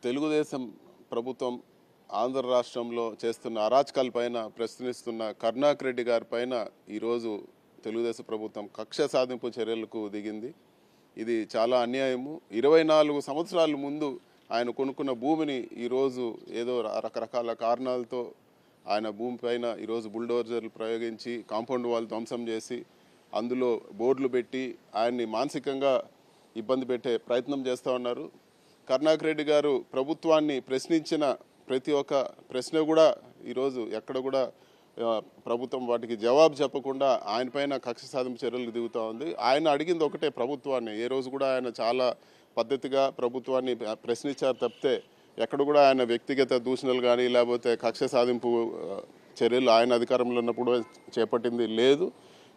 తెలుగుదేశం ప్రభుత్వం ఆంధ్ర రాష్ట్రంలో చేస్తున్న అరాచకాలపైన ప్రశ్నిస్తున్న కరుణాకర్ రెడ్డి గారి పైన ఈరోజు తెలుగుదేశం ప్రభుత్వం కక్ష సాధింపు చర్యలకు దిగింది. ఇది చాలా అన్యాయము. 24 సంవత్సరాల ముందు ఆయన కొనుక్కున్న భూమిని ఈరోజు ఏదో రకరకాల కారణాలతో ఆయన భూమి పైన ఈరోజు బుల్డోజర్లు ప్రయోగించి కాంపౌండ్ వాల్ ధ్వంసం చేసి అందులో బోర్డులు పెట్టి ఆయన్ని మానసికంగా ఇబ్బంది పెట్టే ప్రయత్నం చేస్తూ ఉన్నారు. కరుణాకర్ రెడ్డి గారు ప్రభుత్వాన్ని ప్రశ్నించిన ప్రతి ఒక్క ప్రశ్న కూడా ఈరోజు ఎక్కడ కూడా ప్రభుత్వం వాటికి జవాబు చెప్పకుండా ఆయన పైన కక్ష సాధింపు చర్యలకు దిగుతూ ఉంది. ఆయన అడిగింది ఒకటే ప్రభుత్వాన్ని. ఏ రోజు కూడా ఆయన చాలా పద్ధతిగా ప్రభుత్వాన్ని ప్రశ్నించారు తప్పితే ఎక్కడ కూడా ఆయన వ్యక్తిగత దూషణలు కానీ లేకపోతే కక్ష సాధింపు చర్యలు ఆయన అధికారంలో ఉన్నప్పుడు చేపట్టింది లేదు.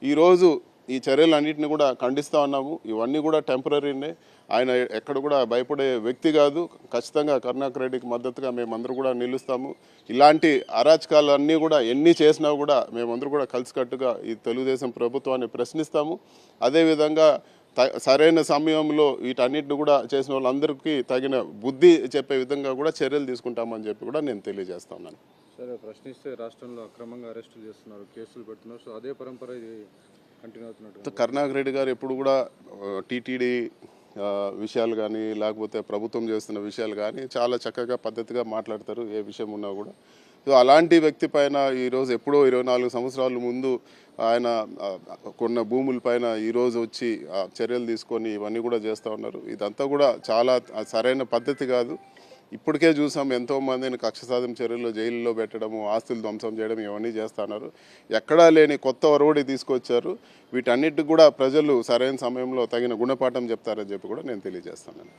ఈరోజు ఈ చర్యలన్నింటినీ కూడా ఖండిస్తూ ఉన్నాము. ఇవన్నీ కూడా టెంపరీనే. ఆయన ఎక్కడ కూడా భయపడే వ్యక్తి కాదు. ఖచ్చితంగా కరుణాకర్ రెడ్డికి మద్దతుగా మేమందరూ కూడా నిలుస్తాము. ఇలాంటి అరాచకాలన్నీ కూడా ఎన్ని చేసినా కూడా మేమందరూ కూడా కలిసికట్టుగా ఈ తెలుగుదేశం ప్రభుత్వాన్ని ప్రశ్నిస్తాము. అదేవిధంగా సరైన సమయంలో వీటన్నిటిని కూడా చేసిన వాళ్ళందరికీ తగిన బుద్ధి చెప్పే విధంగా కూడా చర్యలు తీసుకుంటామని చెప్పి కూడా నేను తెలియజేస్తున్నాను. సరే, ప్రశ్నిస్తే రాష్ట్రంలో అక్రమంగా అరెస్టులు చేస్తున్నారు, కేసులు పెడుతున్నారు. సో అదే పరంపర ఇది కంటిన్యూ అవుతున్నట్టు. కరుణాకర్ రెడ్డి గారు ఎప్పుడు కూడా టీటీడీ విషయాలు కానీ లేకపోతే ప్రభుత్వం చేస్తున్న విషయాలు కానీ చాలా చక్కగా పద్ధతిగా మాట్లాడతారు, ఏ విషయం ఉన్నా కూడా. సో అలాంటి వ్యక్తి పైన ఈరోజు ఎప్పుడో 24 సంవత్సరాల ముందు ఆయన కొన్న భూముల పైన ఈరోజు వచ్చి చర్యలు తీసుకొని ఇవన్నీ కూడా చేస్తూ ఉన్నారు. ఇదంతా కూడా చాలా సరైన పద్ధతి కాదు. ఇప్పటికే చూసాం ఎంతోమందిని కక్ష సాధింపు చర్యలు జైల్లో పెట్టడము, ఆస్తులు ధ్వంసం చేయడం ఇవన్నీ చేస్తున్నారు. ఎక్కడా లేని కొత్త ఒరవడి తీసుకొచ్చారు. వీటన్నిటికి కూడా ప్రజలు సరైన సమయంలో తగిన గుణపాఠం చెప్తారని చెప్పి కూడా నేను తెలియజేస్తున్నాను.